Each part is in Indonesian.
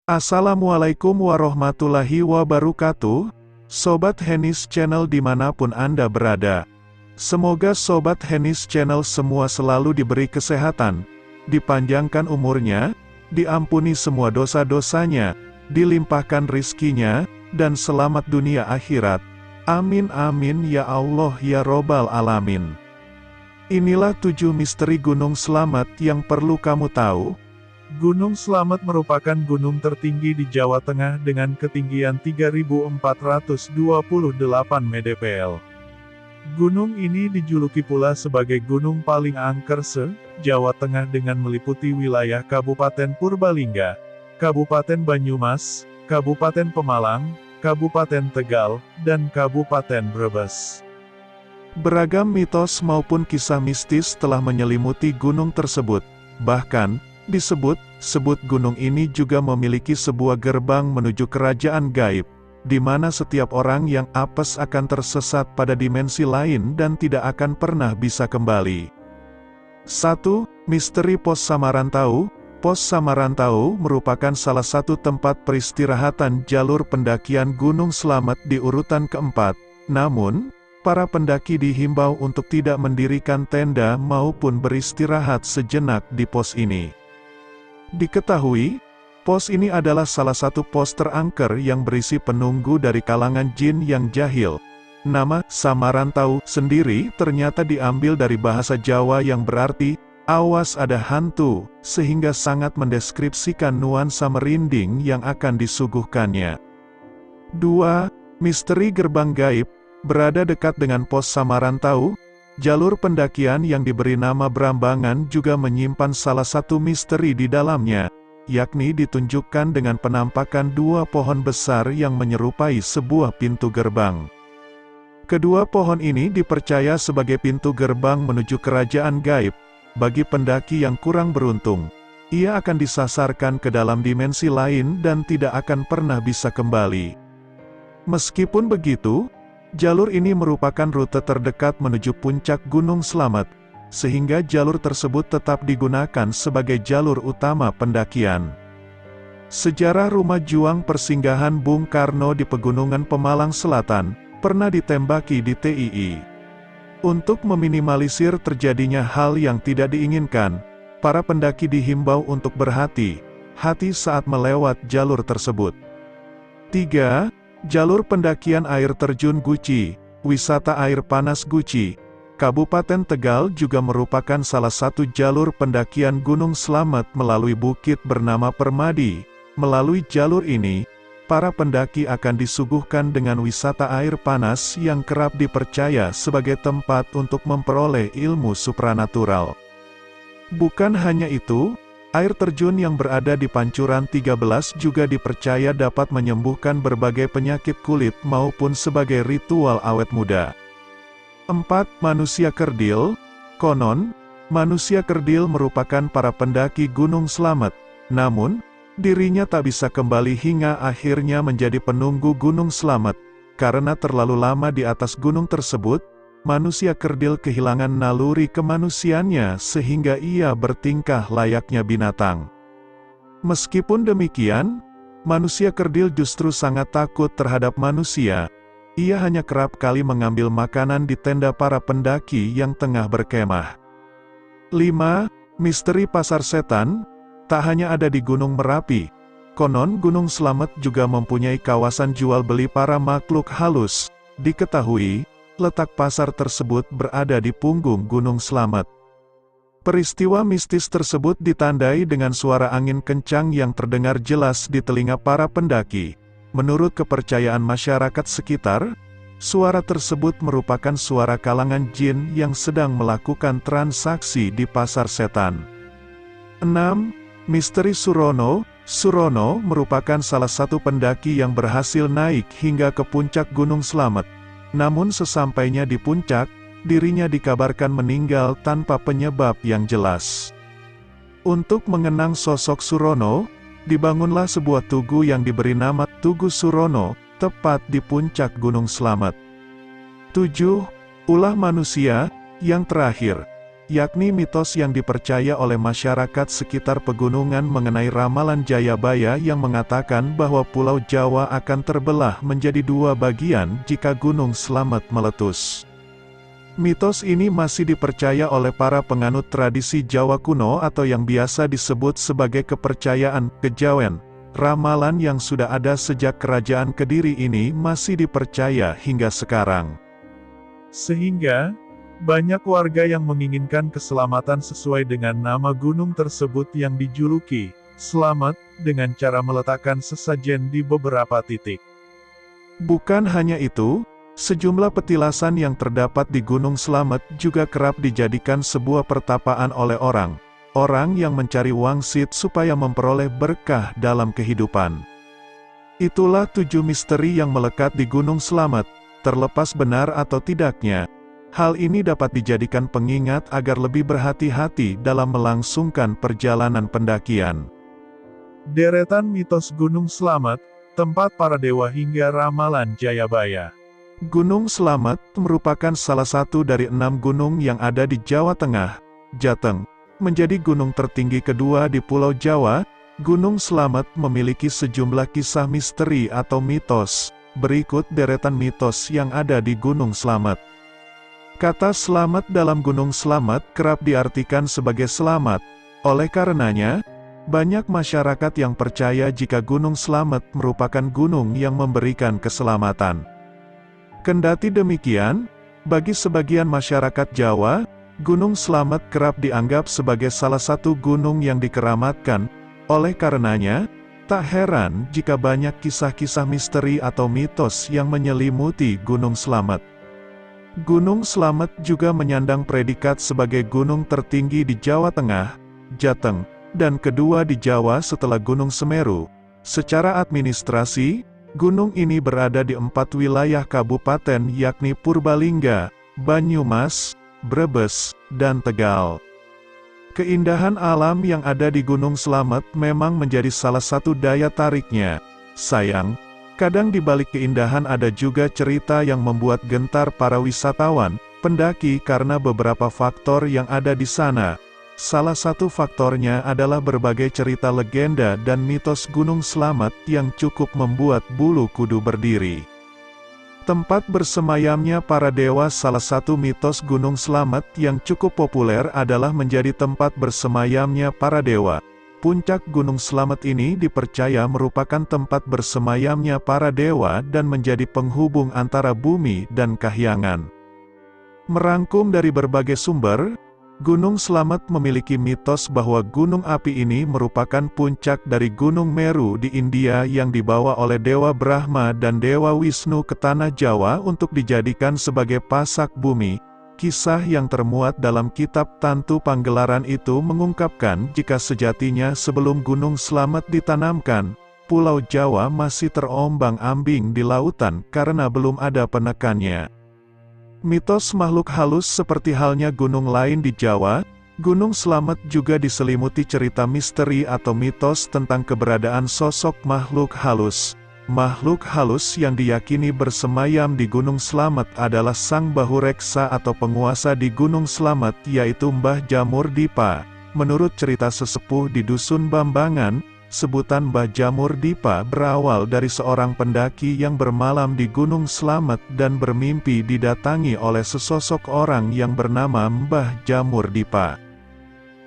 Assalamualaikum warahmatullahi wabarakatuh, Sobat Henis Channel dimanapun Anda berada. Semoga Sobat Henis Channel semua selalu diberi kesehatan, dipanjangkan umurnya, diampuni semua dosa-dosanya, dilimpahkan rizkinya, dan selamat dunia akhirat. Amin amin ya Allah ya Robbal Alamin. Inilah 7 misteri Gunung Slamet yang perlu kamu tahu. Gunung Slamet merupakan gunung tertinggi di Jawa Tengah dengan ketinggian 3.428 mdpl. Gunung ini dijuluki pula sebagai gunung paling angker se-Jawa Tengah dengan meliputi wilayah Kabupaten Purbalingga, Kabupaten Banyumas, Kabupaten Pemalang, Kabupaten Tegal, dan Kabupaten Brebes. Beragam mitos maupun kisah mistis telah menyelimuti gunung tersebut. Bahkan, disebut gunung ini juga memiliki sebuah gerbang menuju kerajaan gaib, di mana setiap orang yang apes akan tersesat pada dimensi lain dan tidak akan pernah bisa kembali. 1. Misteri Pos Samarantau. Pos Samarantau merupakan salah satu tempat peristirahatan jalur pendakian Gunung Slamet di urutan keempat. Namun, para pendaki dihimbau untuk tidak mendirikan tenda maupun beristirahat sejenak di pos ini. Diketahui, pos ini adalah salah satu pos terangker yang berisi penunggu dari kalangan jin yang jahil. Nama Samarantau sendiri ternyata diambil dari bahasa Jawa yang berarti, awas ada hantu, sehingga sangat mendeskripsikan nuansa merinding yang akan disuguhkannya. 2. Misteri Gerbang Gaib. Berada dekat dengan pos Samarantau, jalur pendakian yang diberi nama Brambangan juga menyimpan salah satu misteri di dalamnya, yakni ditunjukkan dengan penampakan 2 pohon besar yang menyerupai sebuah pintu gerbang. Kedua pohon ini dipercaya sebagai pintu gerbang menuju kerajaan gaib. Bagi pendaki yang kurang beruntung, ia akan disasarkan ke dalam dimensi lain dan tidak akan pernah bisa kembali. Meskipun begitu, jalur ini merupakan rute terdekat menuju puncak Gunung Slamet, sehingga jalur tersebut tetap digunakan sebagai jalur utama pendakian. Sejarah rumah juang persinggahan Bung Karno di Pegunungan Pemalang Selatan, pernah ditembaki di TII. Untuk meminimalisir terjadinya hal yang tidak diinginkan, para pendaki dihimbau untuk berhati-hati saat melewat jalur tersebut. 3. Jalur pendakian air terjun Guci. Wisata air panas Guci, Kabupaten Tegal juga merupakan salah satu jalur pendakian Gunung Slamet melalui bukit bernama Permadi. Melalui jalur ini, para pendaki akan disuguhkan dengan wisata air panas yang kerap dipercaya sebagai tempat untuk memperoleh ilmu supranatural. Bukan hanya itu, air terjun yang berada di Pancuran 13 juga dipercaya dapat menyembuhkan berbagai penyakit kulit maupun sebagai ritual awet muda. 4. Manusia Kerdil. Konon, manusia kerdil merupakan para pendaki Gunung Slamet. Namun, dirinya tak bisa kembali hingga akhirnya menjadi penunggu Gunung Slamet. Karena terlalu lama di atas gunung tersebut, manusia kerdil kehilangan naluri kemanusiaannya sehingga ia bertingkah layaknya binatang. Meskipun demikian, manusia kerdil justru sangat takut terhadap manusia. Ia hanya kerap kali mengambil makanan di tenda para pendaki yang tengah berkemah. 5. Misteri Pasar Setan. Tak hanya ada di Gunung Merapi, konon Gunung Slamet juga mempunyai kawasan jual beli para makhluk halus. Diketahui, letak pasar tersebut berada di punggung Gunung Slamet. Peristiwa mistis tersebut ditandai dengan suara angin kencang yang terdengar jelas di telinga para pendaki. Menurut kepercayaan masyarakat sekitar, suara tersebut merupakan suara kalangan jin yang sedang melakukan transaksi di pasar setan. 6. Misteri Surono. Surono merupakan salah satu pendaki yang berhasil naik hingga ke puncak Gunung Slamet. Namun sesampainya di puncak, dirinya dikabarkan meninggal tanpa penyebab yang jelas. Untuk mengenang sosok Surono, dibangunlah sebuah tugu yang diberi nama Tugu Surono, tepat di puncak Gunung Slamet. 7. Ulah manusia. Yang terakhir, yakni mitos yang dipercaya oleh masyarakat sekitar pegunungan mengenai ramalan Jayabaya yang mengatakan bahwa Pulau Jawa akan terbelah menjadi dua bagian jika Gunung Slamet meletus. Mitos ini masih dipercaya oleh para penganut tradisi Jawa kuno atau yang biasa disebut sebagai kepercayaan kejawen. Ramalan yang sudah ada sejak kerajaan Kediri ini masih dipercaya hingga sekarang. Sehingga, banyak warga yang menginginkan keselamatan sesuai dengan nama gunung tersebut yang dijuluki Slamet, dengan cara meletakkan sesajen di beberapa titik. Bukan hanya itu, sejumlah petilasan yang terdapat di Gunung Slamet juga kerap dijadikan sebuah pertapaan oleh orang yang mencari wangsit supaya memperoleh berkah dalam kehidupan. Itulah 7 misteri yang melekat di Gunung Slamet, terlepas benar atau tidaknya. Hal ini dapat dijadikan pengingat agar lebih berhati-hati dalam melangsungkan perjalanan pendakian. Deretan mitos Gunung Slamet, tempat para dewa hingga ramalan Jayabaya. Gunung Slamet merupakan salah satu dari 6 gunung yang ada di Jawa Tengah, Jateng. Menjadi gunung tertinggi kedua di Pulau Jawa, Gunung Slamet memiliki sejumlah kisah misteri atau mitos. Berikut deretan mitos yang ada di Gunung Slamet. Kata selamat dalam Gunung Slamet kerap diartikan sebagai selamat. Oleh karenanya, banyak masyarakat yang percaya jika Gunung Slamet merupakan gunung yang memberikan keselamatan. Kendati demikian, bagi sebagian masyarakat Jawa, Gunung Slamet kerap dianggap sebagai salah satu gunung yang dikeramatkan. Oleh karenanya, tak heran jika banyak kisah-kisah misteri atau mitos yang menyelimuti Gunung Slamet. Gunung Slamet juga menyandang predikat sebagai gunung tertinggi di Jawa Tengah, Jateng, dan kedua di Jawa setelah Gunung Semeru. Secara administrasi, gunung ini berada di 4 wilayah kabupaten yakni Purbalingga, Banyumas, Brebes, dan Tegal. Keindahan alam yang ada di Gunung Slamet memang menjadi salah satu daya tariknya. Sayang, kadang di balik keindahan ada juga cerita yang membuat gentar para wisatawan, pendaki karena beberapa faktor yang ada di sana. Salah satu faktornya adalah berbagai cerita legenda dan mitos Gunung Slamet yang cukup membuat bulu kudu berdiri. Tempat bersemayamnya para dewa. Salah satu mitos Gunung Slamet yang cukup populer adalah menjadi tempat bersemayamnya para dewa. Puncak Gunung Slamet ini dipercaya merupakan tempat bersemayamnya para dewa dan menjadi penghubung antara bumi dan kahyangan. Merangkum dari berbagai sumber, Gunung Slamet memiliki mitos bahwa gunung api ini merupakan puncak dari Gunung Meru di India yang dibawa oleh Dewa Brahma dan Dewa Wisnu ke tanah Jawa untuk dijadikan sebagai pasak bumi. Kisah yang termuat dalam kitab Tantu Panggelaran itu mengungkapkan jika sejatinya sebelum Gunung Slamet ditanamkan, Pulau Jawa masih terombang-ambing di lautan karena belum ada penekannya. Mitos makhluk halus seperti halnya gunung lain di Jawa, Gunung Slamet juga diselimuti cerita misteri atau mitos tentang keberadaan sosok makhluk halus. Makhluk halus yang diyakini bersemayam di Gunung Slamet adalah Sang Bahureksa atau penguasa di Gunung Slamet, yaitu Mbah Jamur Dipa. Menurut cerita sesepuh di Dusun Bambangan, sebutan Mbah Jamur Dipa berawal dari seorang pendaki yang bermalam di Gunung Slamet dan bermimpi didatangi oleh sesosok orang yang bernama Mbah Jamur Dipa.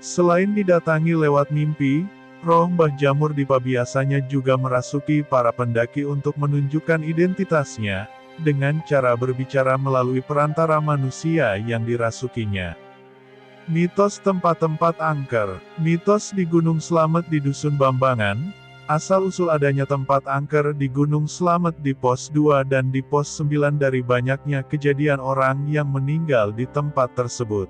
Selain didatangi lewat mimpi, roh Mbah Jamur Dipa biasanya juga merasuki para pendaki untuk menunjukkan identitasnya, dengan cara berbicara melalui perantara manusia yang dirasukinya. Mitos tempat-tempat angker. Mitos di Gunung Slamet di Dusun Bambangan. Asal-usul adanya tempat angker di Gunung Slamet di pos 2 dan di pos 9 dari banyaknya kejadian orang yang meninggal di tempat tersebut.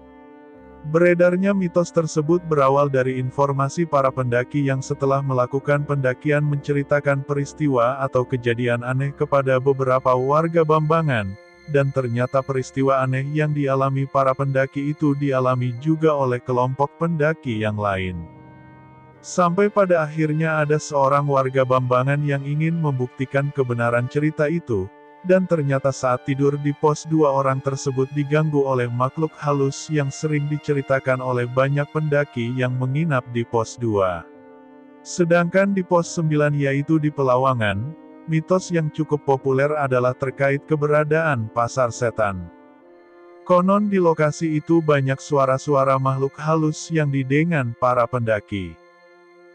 Beredarnya mitos tersebut berawal dari informasi para pendaki yang setelah melakukan pendakian menceritakan peristiwa atau kejadian aneh kepada beberapa warga Bambangan, dan ternyata peristiwa aneh yang dialami para pendaki itu dialami juga oleh kelompok pendaki yang lain. Sampai pada akhirnya ada seorang warga Bambangan yang ingin membuktikan kebenaran cerita itu, Dan ternyata saat tidur di pos 2 orang tersebut diganggu oleh makhluk halus yang sering diceritakan oleh banyak pendaki yang menginap di pos 2. Sedangkan di pos 9 yaitu di Pelawangan, mitos yang cukup populer adalah terkait keberadaan pasar setan. Konon di lokasi itu banyak suara-suara makhluk halus yang didengar para pendaki.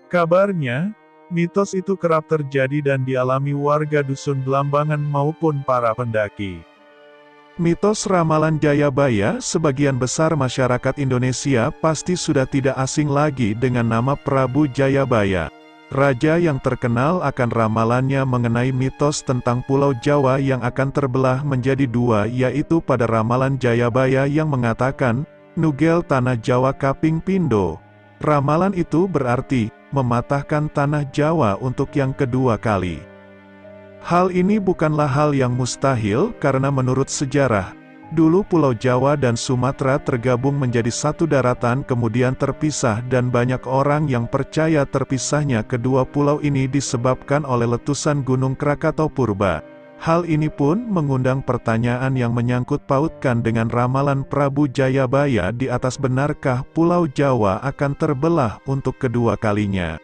Kabarnya, mitos itu kerap terjadi dan dialami warga dusun Belambangan maupun para pendaki. Mitos ramalan Jayabaya, sebagian besar masyarakat Indonesia pasti sudah tidak asing lagi dengan nama Prabu Jayabaya. Raja yang terkenal akan ramalannya mengenai mitos tentang Pulau Jawa yang akan terbelah menjadi dua, yaitu pada ramalan Jayabaya yang mengatakan, Nugel Tanah Jawa Kaping Pindo. Ramalan itu berarti, mematahkan tanah Jawa untuk yang kedua kali. Hal ini bukanlah hal yang mustahil karena menurut sejarah, dulu Pulau Jawa dan Sumatera tergabung menjadi satu daratan kemudian terpisah dan banyak orang yang percaya terpisahnya kedua pulau ini disebabkan oleh letusan Gunung Krakatau Purba. Hal ini pun mengundang pertanyaan yang menyangkut pautkan dengan ramalan Prabu Jayabaya di atas, benarkah Pulau Jawa akan terbelah untuk kedua kalinya?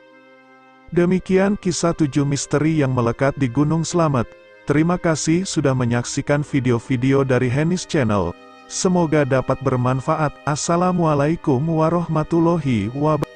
Demikian kisah 7 misteri yang melekat di Gunung Slamet. Terima kasih sudah menyaksikan video-video dari Hennis Channel. Semoga dapat bermanfaat. Assalamualaikum warahmatullahi wabarakatuh.